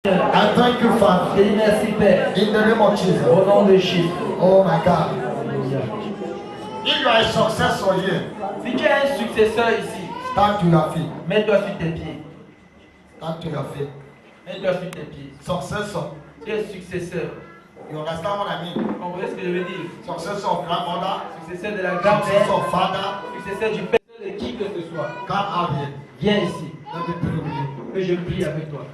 I thank you, Father. Je dis merci, Père. In the name of Jesus. Au nom de Jésus. Oh my God. If you are a successor here, Si tu es un successeur ici, stand to your feet. mets-toi sur tes pieds. Stand to your feet. Mets-toi sur tes pieds. Successor. Tu es successeur. You understand what I mean? Vous comprenez ce que je veux dire? Successor of grandmother. Successeur de la grand-mère, Successor of father. successeur du père, de qui que ce soit. Come out here. Viens ici, Let me pray with you. que je prie avec toi.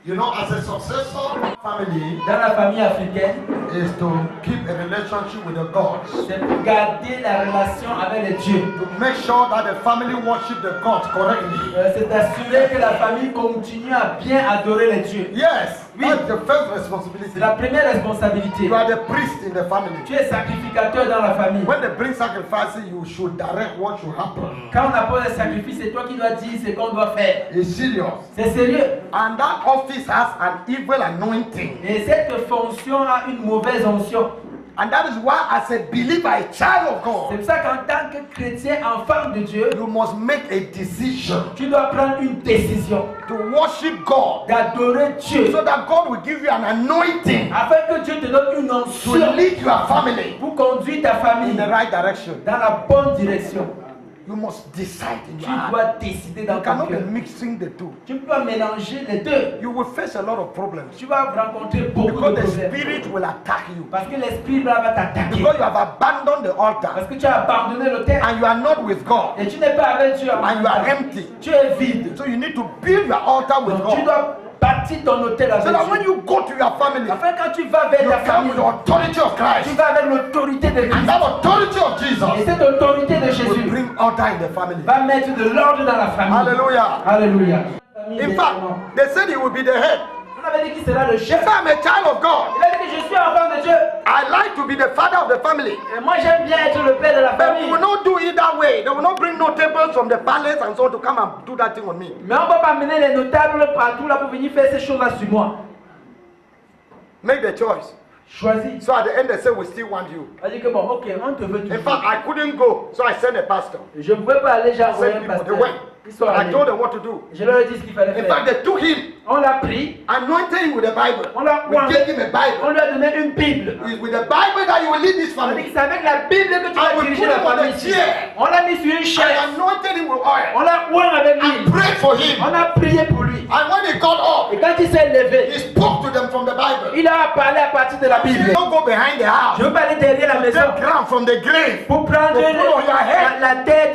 You know, as a successor family Dans la famille africaine, is to keep a relationship with the gods. c'est pour garder la relation avec les dieux. To make sure that the family worship the gods correctly. C'est d'assurer que la famille continue à bien adorer les dieux. Yes, Oui. that's the first responsibility. C'est la première responsabilité. You are the priest in the family. Tu es sacrificateur dans la famille. When they bring sacrifices, you should direct what should happen. Quand on appelle le sacrifice, c'est toi qui dois dire ce qu'on doit faire. It's serious. C'est sérieux. And that office has an evil anointing. Et cette fonction a une mauvaise onction. And that is why, as a believer, a child of C'est God, pour ça qu'en tant que chrétien, enfant de Dieu, you must make a decision tu dois prendre une décision to worship God d'adorer Dieu. so that God will give you an anointing Afin que Dieu te donne une to onction lead your family pour conduire ta in famille the right direction. dans la bonne direction. You must decide in Tu your heart. dois décider dans You ton cannot be cœur. mixing the two. Tu ne peux pas mélanger les deux. You will face a lot of problems Tu vas rencontrer beaucoup because de the problèmes. spirit will attack you. Parce que l'esprit va t'attaquer. Because you have abandoned the altar Parce que tu as abandonné l'autel. and you are not with God Et tu n'es pas avec Dieu. and you are empty. Tu es vide. So you need to build your altar with Donc tu God. dois bâtir ton autel avec So that when Dieu. you go to your family, Afin quand tu vas vers you ta come famille, with the authority of tu Christ. vas avec l'autorité de And Christ. that authority of Et Jesus cette autorité de will Jésus bring order in the family. va mettre de l'ordre dans la famille. Hallelujah. Alléluia. In fact, they said he will be the head. On avait dit qui sera le chef. If I'm a child of God, Il a dit que je suis enfant de Dieu. I like to be the father of the family. Et moi j'aime bien être le père de la But we famille. will not do it that way. They will not bring notables from the palace and so on to come and do that thing on me. Mais on ne va pas amener les notables partout là pour venir faire ces choses-là sur moi. Make the choice. Choisis. So at the end they say we still want you. On dit que bon, ok, on te veut In toujours. fact, I couldn't go, so I sent a pastor. Je ne pouvais pas aller, j'ai I envoyé sent un people, they pasteur. went. Ils sont I allés. told them what to do. Je leur ai dit ce qu'il fallait In fact, faire. they took him, On l'a pris, anointed him with the Bible. on l'a We gave him a on Bible. lui a donné une Bible. It's with the Bible that you will lead this On a dit family. que c'est avec la Bible que tu I vas will diriger put la him on famille. a chair. On l'a mis sur une I chaise. anointed him with oil. On l'a oint avec I l'huile. prayed for him. On a prié pour lui. And when he got up, Et quand il s'est levé, he spoke to them from the Bible. il a parlé à partir de la He Bible. don't go behind the Je house. veux pas aller derrière la maison Take ground from the grave. pour prendre To put on your head. la tête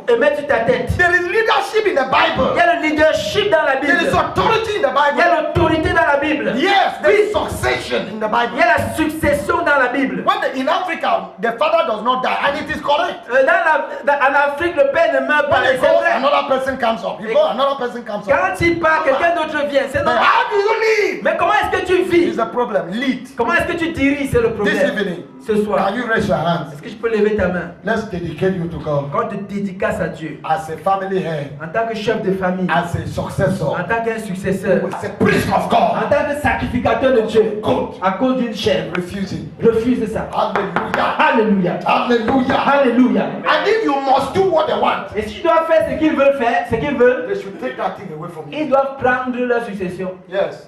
et mettre sur ta tête. There is leadership in the Il Bible. y a le leadership dans la There is Bible. authority in the Il y Bible. a l'autorité dans la Bible. Yes, there is succession in the Il Bible. y a la succession dans la Bible. In Africa, the father does not die, and it is correct. En Afrique, le père ne meurt pas. When he C'est goes, vrai. another person comes up. He goes, another person comes up. Quand il part, quelqu'un d'autre vient. C'est But normal. how do you lead? Mais comment est-ce que tu vis? Is a problem. Lead. Comment est-ce que tu diriges? C'est le This problème. evening, Ce soir, can you raise your hands? est-ce que je peux lever ta main? Let's dedicate you to God Quand tu te dédicaces à Dieu, as a family head, en tant que chef de famille, as a successor, en tant qu'un successeur, as a priest of en God. tant que sacrificateur de Dieu, Good. à cause d'une chèvre, Refusing. refuse ça. Hallelujah. Alléluia. Hallelujah. Alléluia. And if you must do what they want, Et si tu dois faire ce qu'ils veulent faire, ce qu'ils veulent, they should take that thing away from you. ils doivent prendre leur succession. Yes.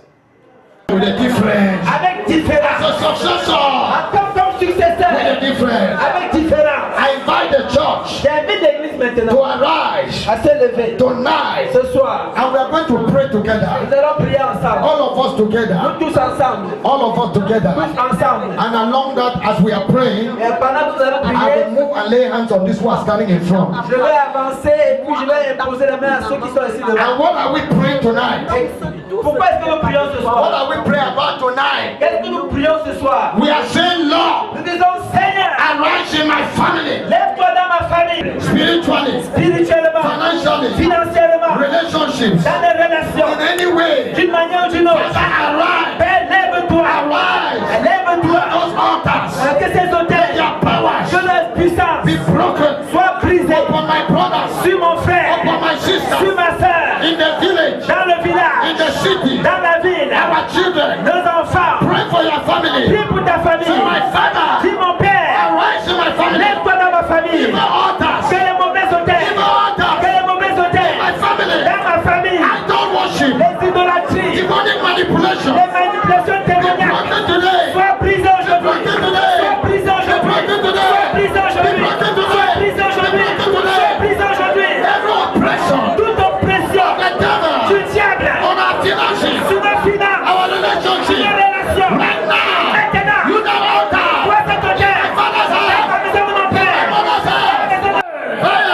With a difference. Avec As différence. a successor, En tant que successeur, with a difference. avec différence. I invite the church J'invite l'église to maintenant arise à se lever tonight, ce soir. and we are going to pray together. Nous allons prier ensemble. All of us together. Nous tous ensemble. All of us together. Tous ensemble. And along that, as we are praying, Et pendant que nous allons I prier, will move and lay hands on this one standing in front. je vais avancer et puis je vais imposer la main à ceux qui sont ici devant. And what are we praying tonight? Et pourquoi est-ce que nous prions ce What soir? are we praying about tonight? Qu'est-ce que nous prions ce soir? We are saying, Lord, Nous disons, Seigneur, arise in my family, lève-toi dans ma famille, spiritually, spirituellement, financially, financièrement, relationships, dans les relations, in any way. d'une manière ou d'une autre. Father, arise, Père, lève-toi, arise. lève-toi, Those altars, que ces hôtels, their powers que leur puissance be broken soit brisée upon my brothers, sur mon frère, upon my sur sisters, ma soeur, in the village, dans le in village, the city, dans la ville, our children. nos enfants. Pray for your family. Prie pour ta famille. Say, my father, Dis mon père, arise in my family. lève-toi dans ma famille. Evil altars, Que les mauvais evil hôtels, que altars, les mauvais my hôtels, family. dans ma famille, I don't worship les idolâtries, demonic manipulation. manipulation. Les manipulations Be démoniaques. broken today. Sois brisé aujourd'hui. Be broken today. Sois brisé aujourd'hui. Be broken today. Sois brisé aujourd'hui. Be broken today. Sois brisé aujourd'hui. Be broken today. Sois brisé aujourd'hui. Every oppression Toute oppression of the devil du diable on our finances, sur nos finances, our sur nos relationship, relations. right now, Maintenant, you that altar, toi c'est ton Dieu. Father's La house, maison de mon Père. Father's house, La maison de fire,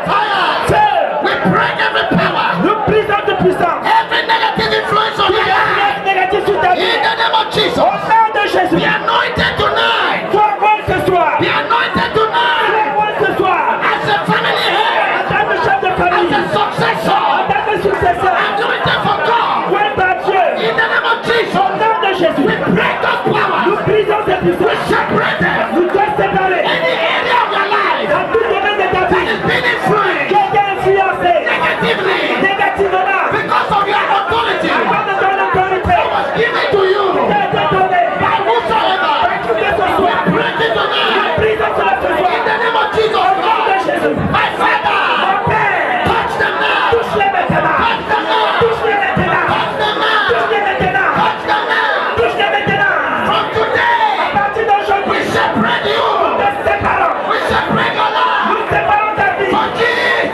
fire, we break every power, nous brisons toute puissance. every negative influence on your life, Négatif sur ta vie. in the name of Jesus. Au nom de Jésus. Be anointed tonight, Sois roi ce soir. be anointed Sois tonight, roi ce soir. as a family En head, tant que chef de as famille. a En successor, tant que successeur. anointed for God, Roi par Dieu. in the name of Au Jesus. nom de Jésus. We break those Nous powers, brisons ces we puissances. separate them, Nous sommes séparés. any area of your life Dans tout domaine de ta that vie. is being influenced Qui est influencé negatively négativement. because of your authority À cause de ton autorité. was given to you Qui a été donné. by whosoever. Qui que ce soit. Break it Nous tonight brisons cela ce in soir. the name of Jesus Au nom de Christ. Jésus. My Father, Mon Père. touch them now, Touche-les maintenant. touch them now, Touche-les maintenant. touch them now, Touche-les maintenant. touch them now. Touche-les maintenant. From today, À partir we d'aujourd'hui, separate you, nous te séparons. we separate your life. Nous séparons ta vie. For Jesus,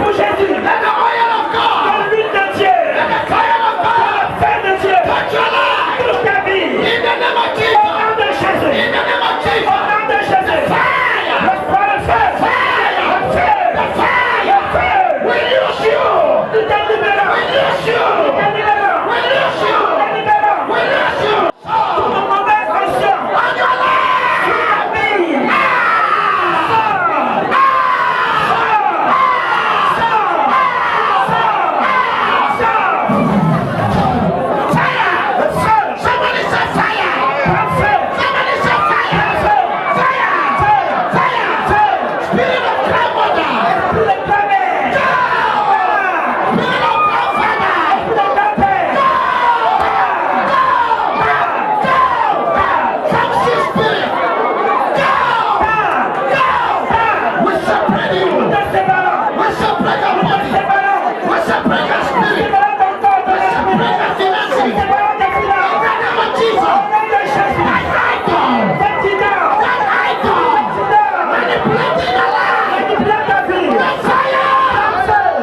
Pour Jésus. let the oil of God, Dans l'huile de Dieu. let the fire of God Fais de Dieu. touch your life. Touche ta vie. In the name of Au Jesus, nom de Jésus. in the name of Au Jesus. nom de Jésus. Fire! Reçois le feu. Le feu. Le feu. We use you! Nous te libérons. We use you! Nous te libérons. We use you! Nous te libérons. We use you! Pour nos mauvaises consciences. On your life! Ta vie. Somebody say fire! Somebody say fire! Fire! Fire! Spirit of grandmother! Spirit of grandfather! Toxic spirit! We separate you! We separate your body! We separate your spirit! We separate your finances! In the name of Jesus! That idol! That idol! Manipulating your life! The fire!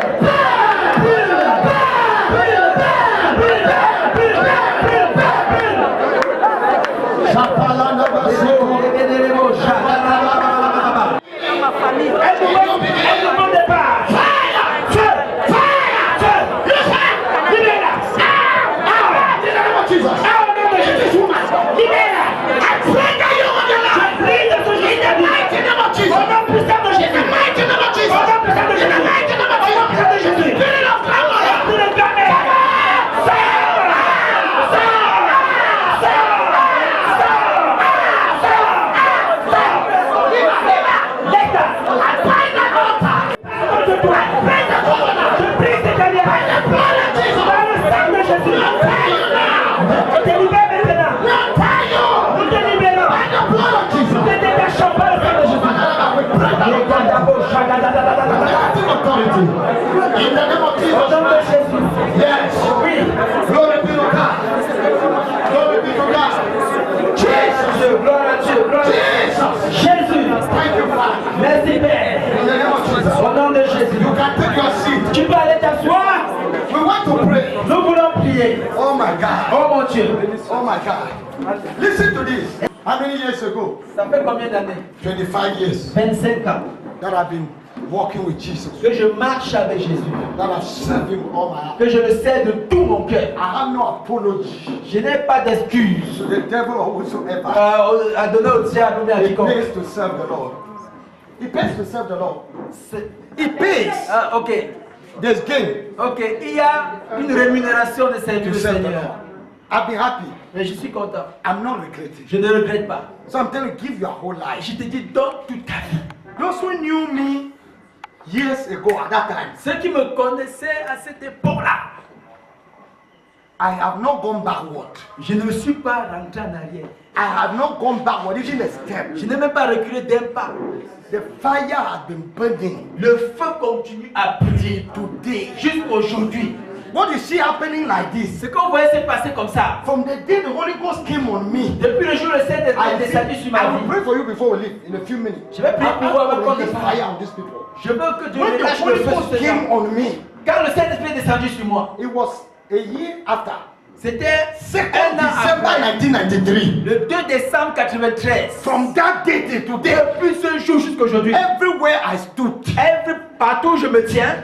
Authority. In the name of Jesus Christ. Yes. Glory be to God. Glory be to God. Jesus. Jésus. Thank you, Father. Merci Père. In the name of Jesus. Au nom de Jésus. You can take your seat. Tu peux aller t'asseoir. We want to pray. Nous voulons prier. Oh my God. Oh mon Dieu. Oh my God. Listen to this. How many years ago? Ça fait combien d'années? 25 years 25 ans that I've been walking with Jesus. que je marche avec Jésus. That I've served him all my life. Que je le sais de tout mon cœur. I have no apology Je n'ai pas d'excuses to the devil or whosoever. à donner au diable ou à It quiconque. pays to serve the Lord. It pays to serve the Lord. It pays. Ah, ok. There's gain Ok. Il y a une rémunération de servir to le serve the Seigneur. Lord. I've been happy. Mais je suis content. I'm not regretting. Je ne regrette pas. So I'm telling you, give your whole life. Je te dis, donne toute ta vie. Those who knew me years ago at that time, Ceux qui me connaissaient à cette époque-là, I have not gone backward. Je ne me suis pas rentré en arrière. I have not gone backward, even a step. Je n'ai même pas reculé d'un pas. The fire has been burning. Le feu continue à brûler today, jusqu'aujourd'hui. What you see happening like this? Ce qu'on voyait se passer comme ça. From the day the Holy Ghost came on me, Depuis le jour où le Saint-Esprit est descendu sur ma I will vie. pray for you before we leave in a few minutes. Je vais prier pour vous avant qu'on release ne fire on these people. Je veux que Dieu When the relâche le Holy feu sur Ghost ces came gens. on me, Quand le Saint-Esprit est descendu sur moi, it was a year after. c'était 2nd un an December après. 1993. Le 2 décembre 1993. From that day till today, Depuis ce jour jusqu'aujourd'hui, everywhere I stood, partout où je me tiens,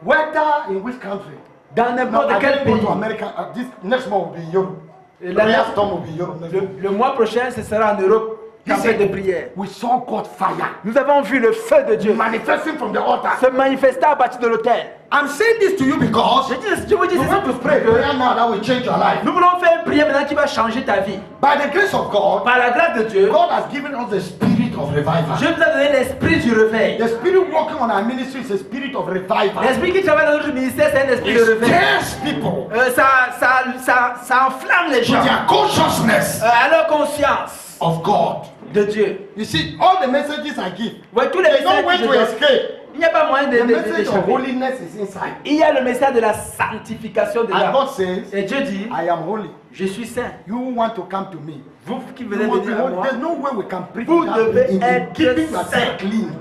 whether in which country, dans no, n'importe I quel didn't go pays. to America. This next month will be Europe. La- Prayer storm will be Europe. next month. Le mois prochain, ce sera en Europe, campagne de prière. We saw God fire Nous avons vu le feu de Dieu manifesting from the altar. se manifester à partir de l'autel. I'm saying this to you because Je vous dis, you c'est ça want to pray prayer now that will change your life. Nous voulons faire une prière maintenant qui va changer ta vie. By the grace of God, Par la grâce de Dieu, God has given us the spirit of revival. Dieu nous a donné l'esprit du réveil. The spirit working on our ministry is a spirit of revival. L'esprit qui travaille dans notre ministère, c'est un esprit de It réveil. stirs people Ça enflamme les to gens their consciousness à leur conscience of God. de Dieu. You see, all the messages I give, Ouais, tous les there's no messages way que je to donne, escape. il n'y a pas moyen The message of d'échapper. holiness is inside. Il y a le message de la sanctification de And l'âme. God says, Et Dieu dit, I am holy. je suis saint. You want to come to me. Vous qui You venez must be venir à holy. moi, There's no way we can preach Vous without devez in être keeping yourself saint. clean.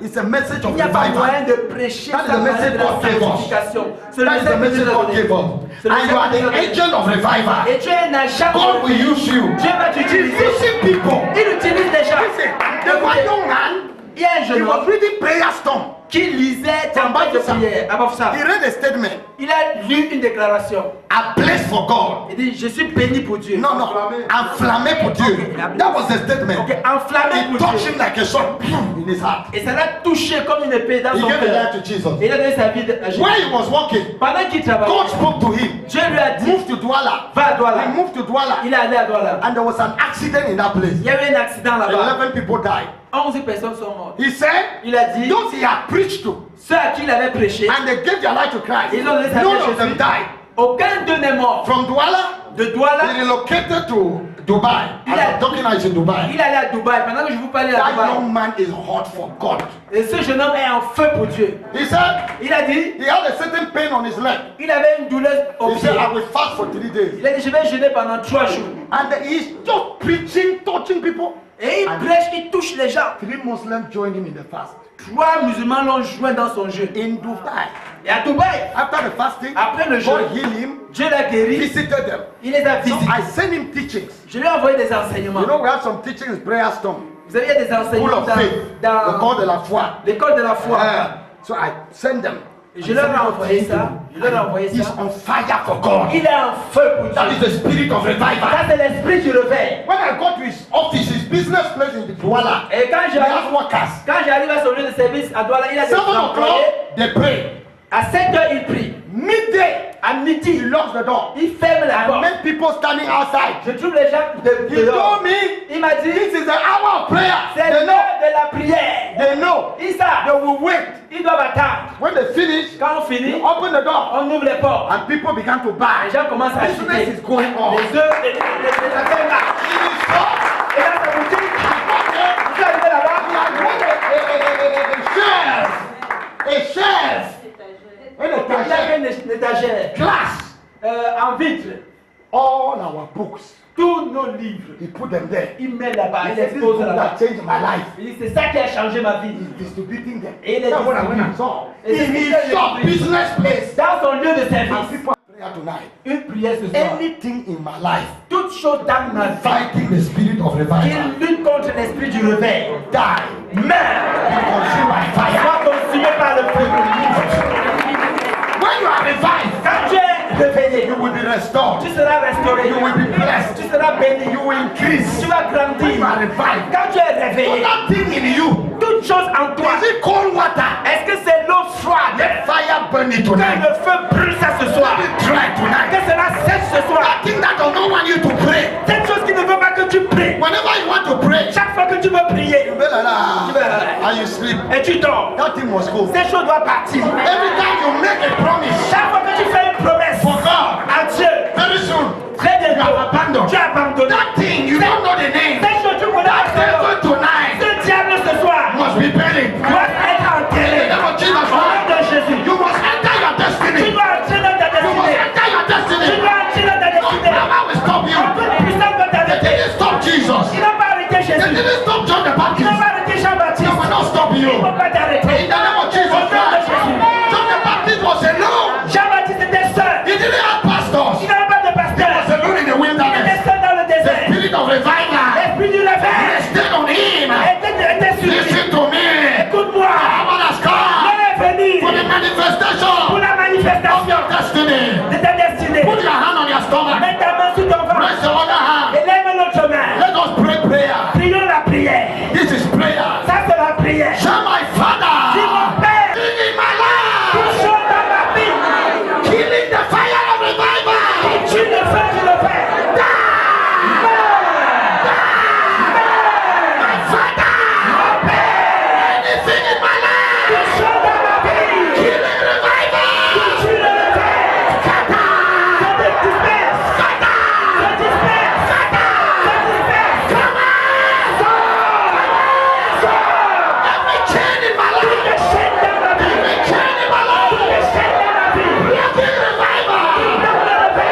It's a message il of n'y a pas moyen revival. de prêcher That is sans the message parler de la God gave us. sanctification. C'est le That is the message que message Dieu a God donné. gave us. C'est le And you are message que Dieu a the donné. agent of revival. Et Dieu est un agent. God will use you. Dieu va He's t'utiliser. using people. Il utilise des gens. Listen, the one young man, Il y a un he jeune was homme reading prayer storm. qui lisait From campagne de Bible. prière. Avant ça, He read a statement. il a lu une déclaration. A place for God. Il dit, je suis béni pour Dieu. No, no. Enflammé pour Dieu. That was the statement. Ok, enflammé It pour touched Dieu. him like a sword in his heart. Et ça l'a touché comme une épée dans He son gave his cœur. life to Jesus. Et il a donné sa vie à Jésus. When he was walking, Pendant qu'il travaillait, God spoke to him. Dieu lui a dit, Move to Douala. va à Douala. He moved to Douala. Il est allé à Douala. And there was an accident in that place. Il y avait un accident là-bas. 11 people died. 11 personnes sont mortes. He said, Il a dit, those he had preached to, ceux à qui il avait prêché, and they gave their life to Christ, ils ont donné sa vie none à of them Jésus. died. Aucun d'eux n'est mort. From Douala, De Douala, they relocated to Dubai. Il As a- I'm talking now, it's in Dubai. il est allé à Dubaï. Pendant que je vous parlais à That Dubaï. young man is hot for God. Et ce jeune homme est en feu pour Dieu. He said Il a dit, he had a certain pain on his leg. il avait une douleur au He pied. said, I will fast for 3 days. Il a dit, je vais jeûner pendant 3 jours. And he's just preaching, touching people. Et il prêche, il touche les gens. 3 Muslims joined him in the fast. 3 musulmans l'ont joint dans son jeûne. In Dubai. Et à Dubaï, After the fasting, après le God jeûne, healed him, Dieu l'a guéri. visited them. Il les a So visités. I sent him teachings. Je lui ai envoyé des enseignements. You know, we have some teachings, prayer storm, Vous savez, il y a des full enseignements of faith, dans l'école de la foi. l'école de la foi. So I send them. Et je leur ai envoyé ça. Je leur ai envoyé He's ça. on fire for God. Il est en feu pour That Dieu. is the spirit of Ça, revival. c'est l'esprit du réveil. When I got to his office, his business place in Douala, Et quand he has workers. j'arrive à son lieu de service à Douala, il a des 7 o'clock, employés. they pray. À 7 heures, il prie. Midday, À midi, he locks the door. il ferme la I porte. met people standing outside. Je trouve les gens He dehors. told me, Il m'a dit, this is the hour of prayer. c'est They l'heure know. de la prière. They know. Ils savent. They will wait. Ils doivent attendre. When they finish, Quand on they finit, open the door. on ouvre les portes. And people began to buy. Les gens commencent à Business acheter. is going on. Les œufs, les affaires marchent. In his shop, Et là, sa boutique, je suis arrivé là-bas. a shelf, Il y avait une étagère glass, en vitre. all our books. Tous nos livres. He put them there. Il met là-bas, He il said, this expose book là-bas. that changed my life. Il dit, c'est ça qui a changé ma vie. He's distributing them. Et il est That's what I went distribué. and saw. Et c'est In his ce que shop, j'ai vu. business place. Dans son lieu de And service, people are praying tonight. une prière ce soir. Anything in my life Toute chose dans ma vie fighting the spirit of revival, qui lutte contre l'esprit du réveil, die. meurt, Be consumed by fire. soit consumé par le feu. When you are revived, Quand tu es réveillé, you will be restored. tu seras restauré. You will be blessed. Tu seras béni. You will increase. Tu vas When grandir. you are revived, Quand tu es so réveillé, that thing in you, toute chose en toi, is it cold water? est-ce que c'est l'eau froide? Let fire burn it Que tonight. le feu brûle ça ce soir. Let it dry Que tonight. cela sèche ce soir. That thing that does not want you to pray. Cette chose qui ne veut pas que tu pries. Whenever you want to pray, Chaque fois que tu veux prier you be like that. And you sleep. et tu dors, That thing must go. cette chose doit partir. Every time you make a promise Chaque fois que tu fais une promesse for God, à Dieu, very destiny. de ta destinée. Put your hand on your stomach. Mets ta main sous ton ventre. Raise your other hand. Et lève l'autre main. Let us pray prayer. Prions la prière. This is prayer. Ça c'est la prière. Show my Father. Dis mon Père. In my life. Tout chaud dans ma vie. Killing the fire of revival. Tu le fais, tu le fais. My Father. Anything in my life. Tout chaud dans ma vie. Killing revival. Tu le fais. Ça te disperse. Ça disperse. Ça disperse. Every chain in my Toutes life. les chaînes dans ma vie. Every chain in my life. Toutes les chaînes dans ma vie. Blocking revival.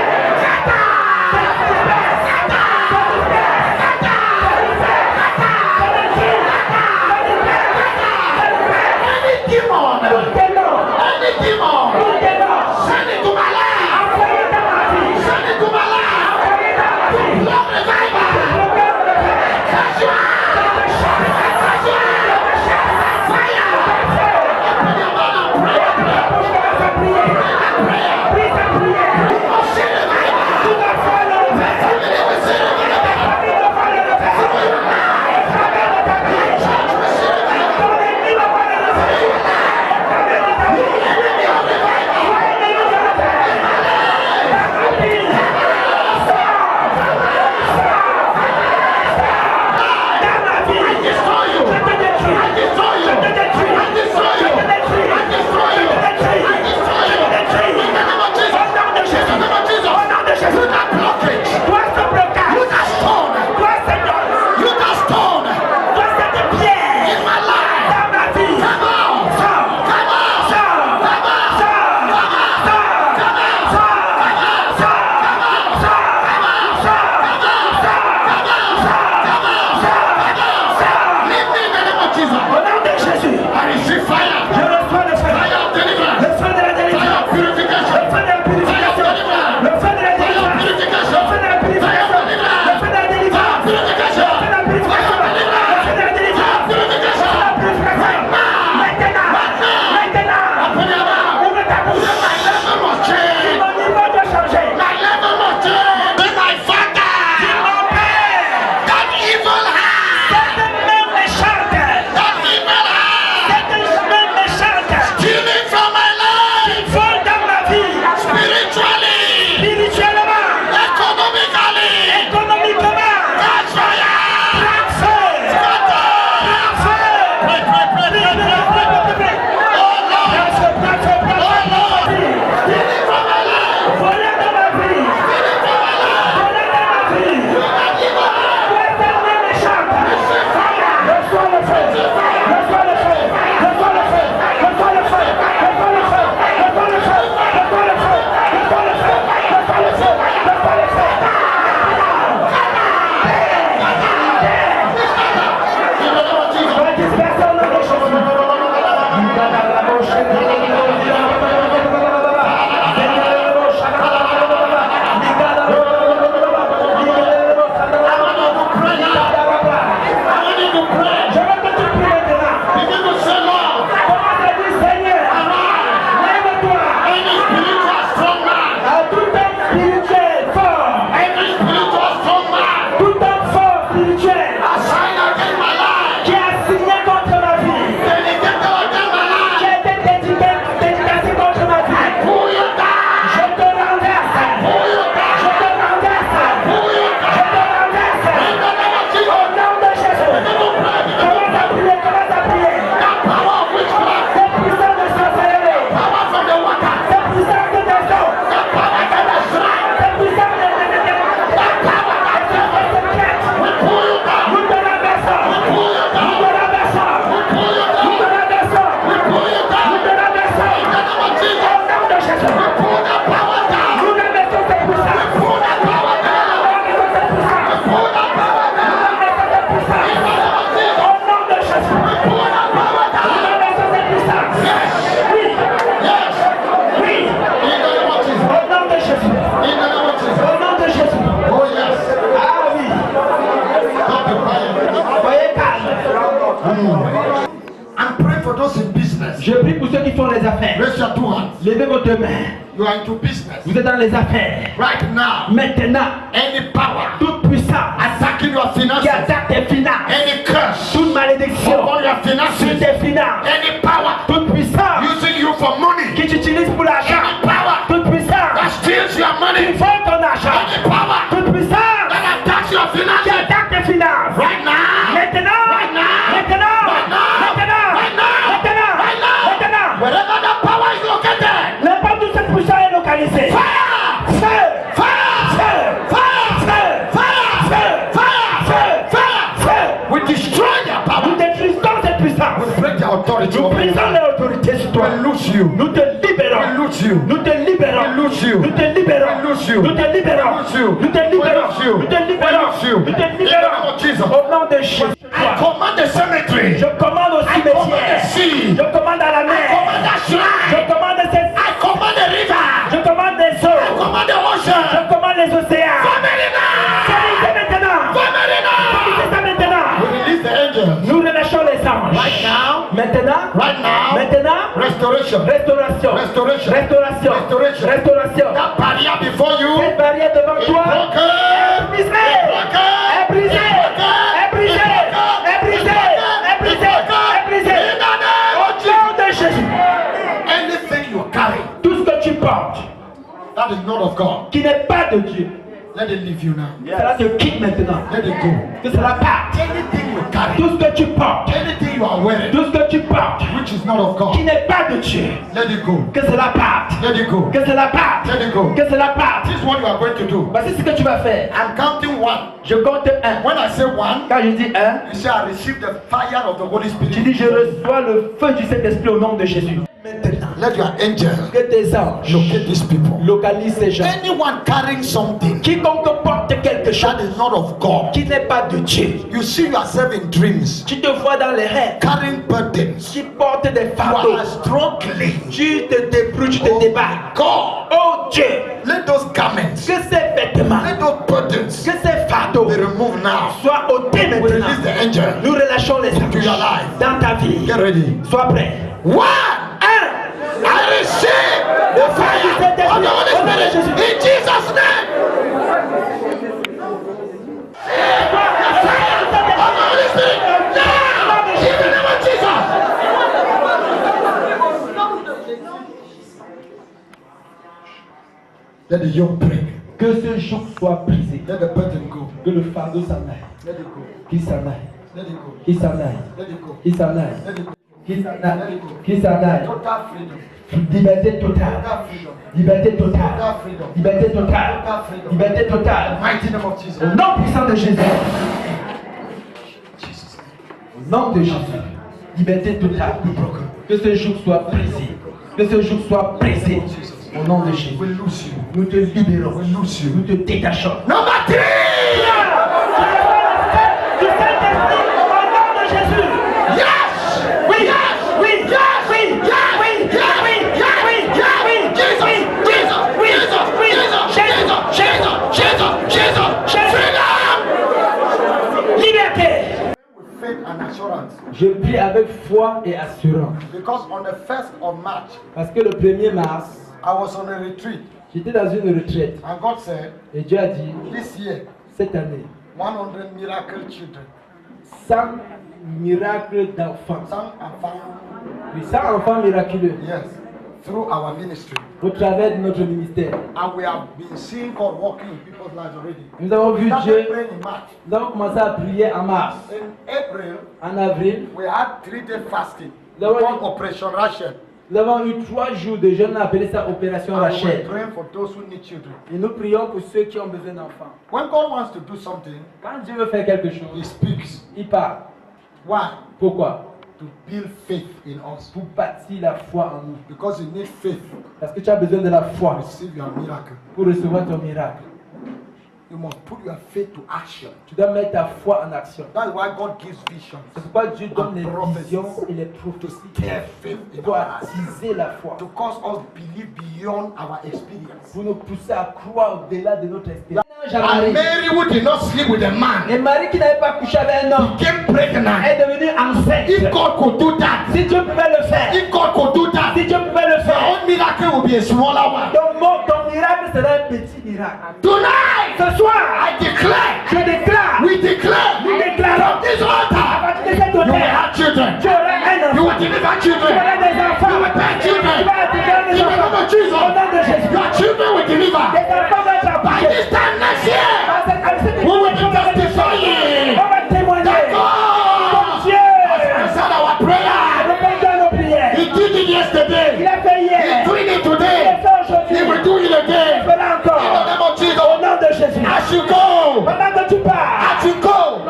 Any demon. Any demon. Send it to my life. Send it to my life. Block revival. Catch you out. Catch you out. Fire. Open your mouth and pray. Oh, shit, revival. Power demain. You are into business. Vous êtes dans les affaires. Right now. Maintenant, Any power toute puissance attacking your qui finances. attaque tes finances, Any curse toute malédiction upon your sur finances. tes finances, Any power toute puissance using you for money. qui t'utilise pour l'argent, Any power toute puissance that steals your qui money. vole ton argent, Any power toute puissance that attacks your qui finances. attaque tes finances. Right now. Maintenant, Right now. maintenant, Right now. maintenant, Right now. maintenant, Right now. maintenant. Wherever that power is located. N'importe où cette puissance est localisée. Fire! Feu! Fire! Feu! Fire! Feu! Fire! Feu! Fire! Fire! Feu! We destroy their Nous power. détruisons cette puissance. We break their authority. Nous over you. brisons leur autorité sur toi. We loose you. Nous te libérons. We loose you. Nous te libérons. We loose you. Nous te libérons. We loose you. Nous te libérons. We loose you. Nous te libérons. We loose you. Nous te libérons. We loose you. Nous te In the name libérons. of Jesus. Au nom de Jésus. I command the cemetery. Je commande au I command the cimetière. sea. Je commande à la I command mer. the shrine. Je commande ces. I command the river. Je commande les I eaux. command the Je ocean. commande les océans. Family now. Finissez maintenant. Family now. Finissez ça maintenant. We release the angels. Nous relâchons les anges. Right now. Maintenant. Right now. Maintenant. Restoration. Restauration. Restoration. Restauration. Restoration. Restauration. That barrier before you Cette barrière devant is toi broken. est brisée. Est brisée. Est brisée. Est brisée. Est brisée. Est brisée. In the name Au of nom de Jésus. anything you carry Tout ce que tu portes that is not of God, qui n'est pas de Dieu, let it leave you now. cela te quitte maintenant. Let it go. Que cela parte. Anything you carry, Tout ce que tu portes, anything you are wearing, tout ce que tu portes which is not of qui God, n'est pas de Dieu, let it go. que cela parte. Let it go. Que cela parte. Let it go. Que cela parte. This is what you are going to do. Voici ce que tu vas faire. I'm counting one. Je compte un. When I say one, Quand je dis un, you say I receive the fire of the Holy Spirit. tu dis je reçois le feu du Saint-Esprit au nom de Jésus. Maintenant, Let your angels que tes anges locate these people. localisent ces gens. Anyone carrying something Quiconque porte quelque chose that is not of God, qui n'est pas de Dieu, you see yourself in dreams, tu te vois dans les rêves, carrying burdens. qui porte des You fardeaux, are struggling. tu te débrouilles, tu te Oh débats. God, Oh Dieu, let those garments, que ces vêtements, let those burdens que ces fardeaux be removed now. soient ôtés We maintenant. release the angel. Nous relâchons les To your anges life. dans ta vie. Get ready. Sois prêt. One, Un. I receive the fire of the Holy Spirit in Jesus' name. The fire of the Holy Spirit now in the name of Jesus. Let the yoke break. Que ce joug soit brisé. Let the burden go. Que le fardeau s'en aille. Let it go. Qu'il s'en aille. Let it go. Qu'il s'en aille. Let it go. Qu'il s'en aille. Let it go. Qu'il s'en aille. Qu'il s'en aille. Total freedom. Liberté totale. Total freedom. Liberté totale. Total freedom. Liberté totale. Total freedom. Liberté totale. Mighty name of Jesus. Au nom puissant de Jésus. Au nom de Jésus. Liberté totale. Que ce joug soit brisé. Que ce joug soit brisé. Au nom de Jésus. We lose you. Nous te libérons. We lose you. Nous te détachons. Number 3. Du Saint-Esprit, au nom de Jésus. Yes. Oui, Yes. oui, Yes. oui, Yes. oui, Yes. oui, Yes. oui, Yes. oui, Yes. oui, Jesus. oui, Jesus. oui, Jesus. oui, Jesus. Jésus, Jesus. Jesus. Jesus. Jésus. Freedom. Liberté. With faith and assurance. Je prie avec foi et assurance. Because on the 1st of March, Parce que le 1er mars, I was on a retreat. j'étais dans une retraite. And God said, Et Dieu a dit, this year, cette année, 100 miracle children. 100 miracles d'enfants. 100 enfants. Oui, 100 enfants miraculeux Yes. Through our ministry. au travers de notre ministère. And we have been seeing God working in people's lives already. Nous avons vu We started Dieu. praying in March. Nous avons commencé à prier en mars. In April, En avril, we had 3-day fasting. That was- Called Operation Rachel. nous avons eu 3 jours de jeûne, on a appelé ça Opération And we were Rachel. praying for those who need children. Et nous prions pour ceux qui ont besoin d'enfants. When God wants to do something, Quand Dieu veut faire quelque He chose, speaks. il parle. Why? Pourquoi? To build faith in us. Pour bâtir la foi en nous. Because you need faith Parce que tu as besoin de la to foi receive your miracle. pour recevoir ton miracle. You must put your faith to action. Tu dois mettre ta foi en action. That's why God gives visions. C'est pourquoi Dieu donne And les prophecies. visions et les To prophéties stir faith in pour our hearts. attiser la foi. To cause us believe beyond our experience. Pour nous pousser à croire au-delà de notre espérance. And Mary, who did not sleep with a man, Et Marie qui n'avait pas couché avec un homme became pregnant. est devenue enceinte. If God could do that, Si Dieu pouvait le faire, if God could do that, si Dieu pouvait le your faire, own miracle will be a smaller one. ton miracle sera un petit miracle. Tonight, Ce soir, I declare, je déclare, we declare, nous déclarons, from this à altar, partir de cette you will hôtel, have children. tu auras un You enfant, will deliver tu children. auras des enfants, You will bear tu children. vas attirer In des the name enfants. of Jesus, Au nom de Jésus, your children will deliver. des enfants vont être By accouchés. this time next year, À cette we will époque, be testifying on va témoigner. that God Dieu has answered our prayer. répondra à nos prières. He did it Il yesterday. a fait He's hier, doing it il le today. fait aujourd'hui, He will do it il again. le fera In the encore. name of Au Jesus, nom de Jésus. as you go, Pendant que tu pars, as you go,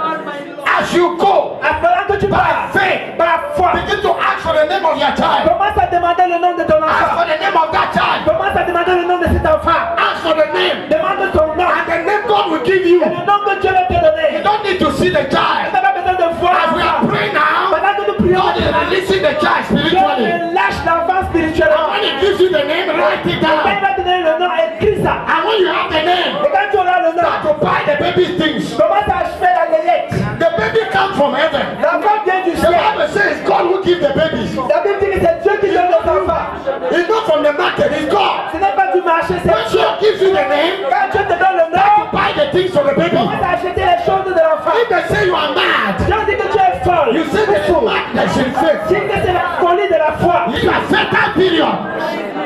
as you go, pendant que tu pars, faith, par foi, begin to ask for the name of your child. commence à demander le nom de ton Ask enfant. for the name of that child. Commence à demander le nom de cet enfant. Ask for the name. Demande son nom. And the name God will give you. Et le nom que Dieu va te You donner. don't need to see the Tu child. n'as pas besoin de voir As we are l'enfant. praying now, Pendant que nous prions, God is releasing the child Dieu spiritually. relâche l'enfant And spirituellement. when He gives you the name, write it Quand il down. va te donner le nom, écris ça. And when you have the name, Et quand tu auras le nom, start to buy the baby things. commence à achever la layette. The baby comes from heaven. L'enfant vient du The ciel. Bible says God who gives the babies. La Bible dit que c'est Dieu qui donne les enfants. It's not from the market, it's God. Ce n'est pas du marché, c'est When Dieu. God gives you the name, Quand Dieu te donne le nom, buy the things for the baby. commence à acheter les choses de l'enfant. If they say you are mad, Dieu dit que tu es folle. you say there is madness in faith. Dis que c'est la folie de la foi. In your fertile period,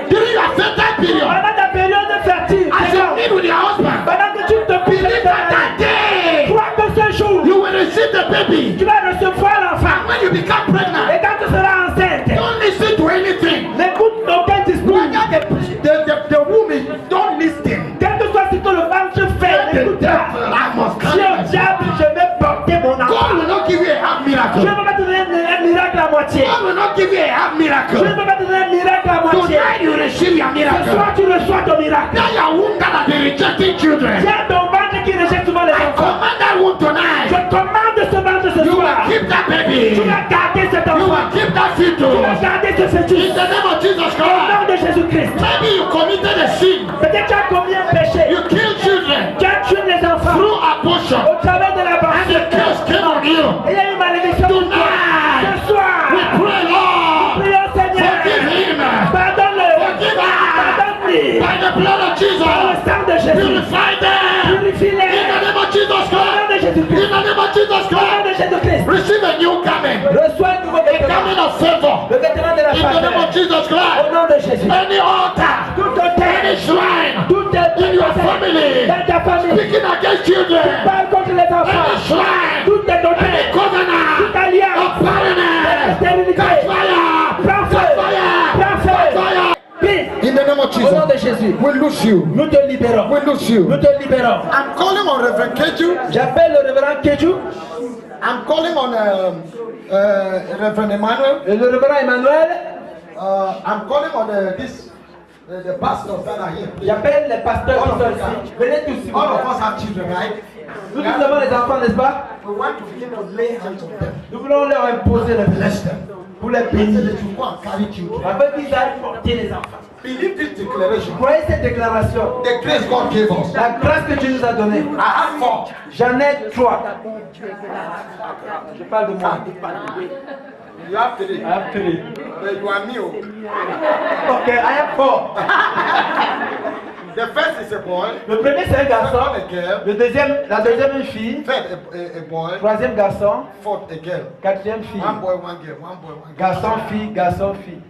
during your fertile period, Pendant ta période fertile, as you meet with your husband, pendant que tu te piles believe that that day crois que ce jour, you will receive the baby. tu vas recevoir l'enfant. And when you become Et pregnant, quand tu seras enceinte, don't listen to anything. n'écoute aucun discours. Whether the womb is, don't listen. Quel que soit ce que le ventre fait, The n'écoute devil, pas. I must Si au carry. diable, je vais porter mon God enfant. will not give you a half Je ne miracle. peux pas te donner un miracle à moitié. God will not give you a half Je ne miracle. peux pas te donner un miracle à moitié. Tonight you receive your Ce miracle. soir, tu reçois ton miracle. Now your womb that has been rejecting children, Tiens ton ventre qui rejette souvent les I enfants. command that womb Je tonight. commande ce ventre ce You will soir. keep that Tu baby. vas garder cet You enfant. will keep that Tu vas fetus. garder ce In fœtus. the name of Jesus Au nom Christ. de Jésus-Christ. Maybe you committed a sin. Peut-être tu as commis un péché. You killed children Tu as tué les enfants. through abortion. Au travers de la And the pensée. curse came on you. Et il y a une malédiction pour toi. Tonight, Ce soir, we pray, Lord, prions Seigneur. forgive him. Pardonne-le. Forgive her. Pardonne-lui. By the blood of Par le Jesus. sang de Jésus. Purify them. Purifie-les. In the name of Jesus Au nom de Christ. Jésus-Christ. In the name of Jesus Au nom de Christ. Jésus-Christ. Receive a new garment. Reçois un nouveau A vêtement. garment of favor. Le vêtement de la In the name of faveur. Jesus Au Christ. nom de Jésus. Any altar, Tout hôtel, any shrine tout in your family, dans ta famille, speaking against children, parle contre les any enfants. shrine, Tout est any hôtel, covenant toute alliance, of barrenness, stérilité. catch fire, Prends catch feu, fire, prends catch feu. fire. Prie. In the name of Au nom de Jesus, Jésus, we lose you. nous te libérons. We lose you. Nous te libérons. I'm calling on Reverend Keju. J'appelle le révérend Keju I'm calling on Reverend Emmanuel. et le révérend Emmanuel. I'm calling on the pastors that are here. J'appelle les pasteurs qui sont ici. Venez tous s'il vous All of plaît. us have children, right? Nous tous avons les enfants, n'est-ce pas? We want to begin to lay hands on them. Nous voulons leur imposer le Bless them. pour les So bénir. that you go and carry children. Afin qu'ils aillent porter les enfants. Believe this declaration. Croyez cette déclaration. The grace God gave us. La grâce que Dieu nous a donnée. I have 4. J'en ai 3. Je parle de moi. You have 3. I have 3. But you are new. Okay, I have 4. The first is a boy. Le premier c'est un garçon. Second a girl. Le deuxième, la deuxième une fille. Third a boy. Troisième garçon. Fourth a girl. Quatrième fille. One boy, one girl. One boy, one girl. Garçon, fille, garçon, fille.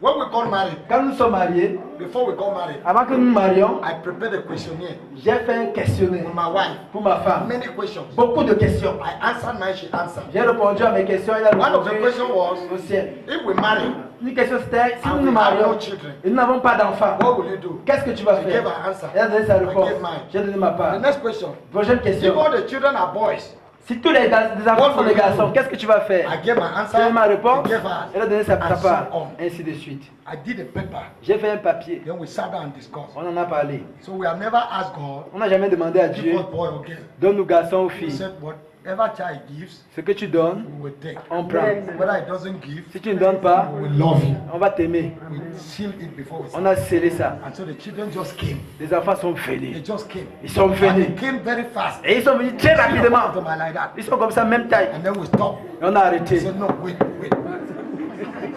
When we got married, Quand nous sommes mariés, before we got married, avant que nous marions, I prepared a questionnaire j'ai fait un questionnaire for my wife. pour ma femme. Many questions. Beaucoup de questions. I answered mine, she answered. J'ai répondu à mes questions. Elle a One of the répondu questions was, au ciel. if we marry, Une question c'était, si and nous nous we have marions no children, et nous n'avons pas d'enfants, what will you do? qu'est-ce que tu vas She faire? gave her answer. Elle a donné sa I réponse. gave mine. J'ai donné ma part. The next question. Prochaine If question. all the children are boys, Si tous les enfants sont des garçons, qu'est-ce que tu vas faire? I gave my answer. J'ai ma réponse. I gave her. Elle a donné sa and part. so on. Ainsi de suite. I did a paper. J'ai fait un papier. Then we sat down and discussed. On en a parlé. So we have never asked God, On n'a jamais demandé à give Dieu, us boy or girl. donne-nous garçons ou He filles. said, what? Whatever child gives, Ce que tu donnes, we will take. on prend. Whether it doesn't give, Si tu ne donnes pas, we will love you. on va t'aimer. We seal it before we On start. a scellé ça. And so the children just came. Les enfants sont They venus. just came. Ils sont And venus. they came very fast. Et ils sont venus très rapidement. To my like that. Ils sont comme ça, même taille. And then we stop. Et on a He arrêté. said, no, wait.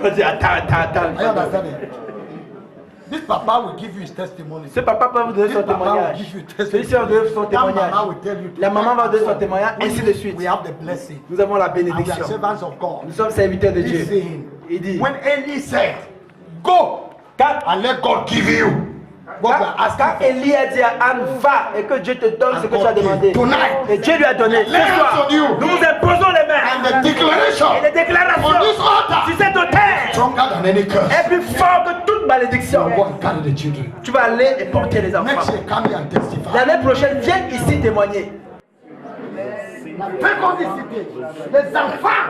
On dit attends. Are you understanding? This papa will give you his testimony. Ce papa peut vous donner This son papa will témoignage. give you Celui-ci va donner son That témoignage. mama will tell you. La maman va donner son témoignage, ainsi de suite. We have the blessing. Nous avons la And we are bénédiction. servants of God. Nous sommes serviteurs de He's Dieu. saying, Il dit, when Eli said, go and let God give you what you are quand asking Élie a dit à Anne, va et que Dieu te donne ce que tu as demandé. Tonight. Et Dieu lui a donné. Ce Lay hands soir, on you. nous vous imposons les mains. And the declaration Et les déclarations on this altar sur cette autel stronger than any curse. est plus fort que toute malédiction. Go and carry the children. Tu vas aller et porter les Next enfants. year, come here and testify. L'année prochaine, viens ici témoigner. Fécondicité. Les enfants,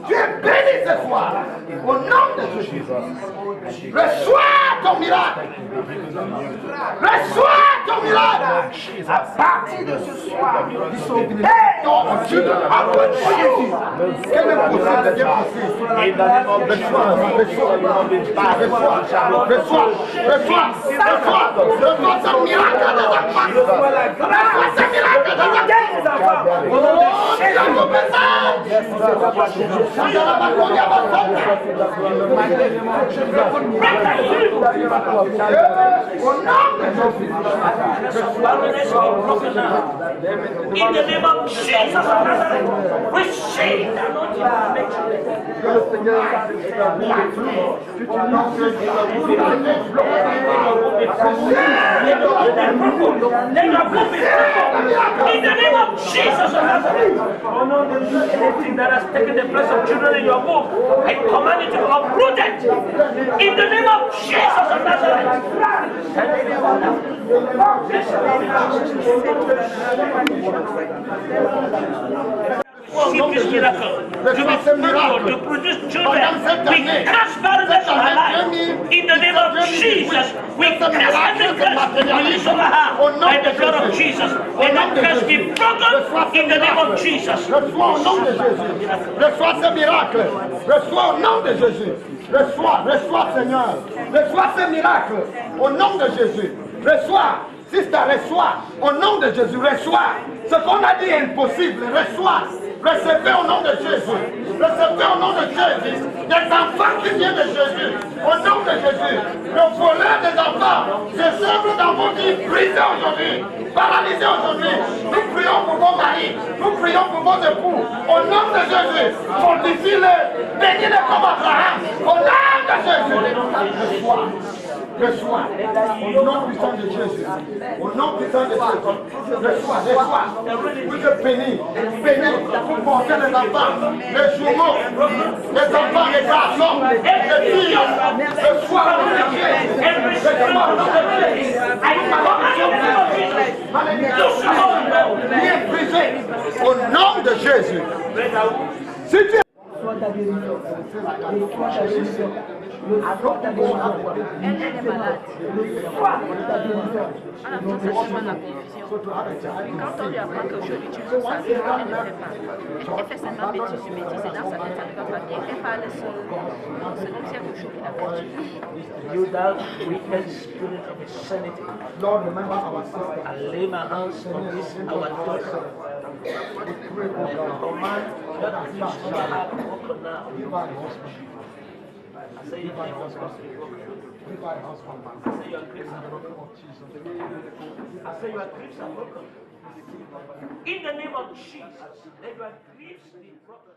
tu es béni ce soir. Au nom de Jésus. Reçois ton miracle. Reçois ton miracle. À partir de ce soir, ils sont bénis. Ton Dieu a Jésus. Quel est possible de Dieu possible? Reçois ce miracle des enfants. Reçois ce miracle des enfants. In the name of Jesus of Nazareth, receive the in the name of Jesus of Nazareth. Oh no, anything that has taken the place of children in your womb, I command it to be uprooted. In the name of Jesus of Nazareth. Receive this miracle. To produce children. We cast barrenness of her life. In the name of Jesus. We cast every curse release over her by the blood of Jesus. And that curse be broken in the name of Jesus. Reçois au nom de Jésus. Reçois ce miracle. Reçois au nom de Jésus. Reçois Seigneur. Reçois ce miracle au nom de Jésus. Reçois. Sister, reçois au nom de Jésus. Reçois. Ce qu'on a dit est impossible. Reçois. Recevez au nom de Jésus. Recevez au nom de Jésus. Des enfants qui viennent de Jésus. Au nom de Jésus. Le voleur des enfants. Ces œuvres dans vos vies brisées aujourd'hui. Paralysées aujourd'hui. Nous prions pour vos maris. Nous prions pour vos époux. Au nom de Jésus. Fortifie-les. Bénis-les comme Abraham. Au nom de Jésus. Reçois. Au nom puissant de Jésus. Au nom puissant de Jésus. Reçois. Vous êtes bénis. Bénis pour porter les enfants, les jumeaux, les enfants, les garçons, les filles. Reçois au nom de Jésus. Reçois au nom de Jésus. Bien brisé. Au nom de Jésus. Si tu Elle est malade. Quand on lui apprend qu'aujourd'hui tu veux ça, elle ne le fait pas. Elle fait seulement bêtise sur bêtise, et dans sa tête, ça ne va pas bien. Elle parle seule. C'est comme si elle veut choquer la personne. You thou wicked spirit of insanity. Lord, remember our sister. I lay my hands on this our daughter. Command that has touched her. Give her a husband. I say your husband. Give her a husband. I say your griefs are broken. I say your griefs are broken. In the name of Jesus, let your griefs be broken.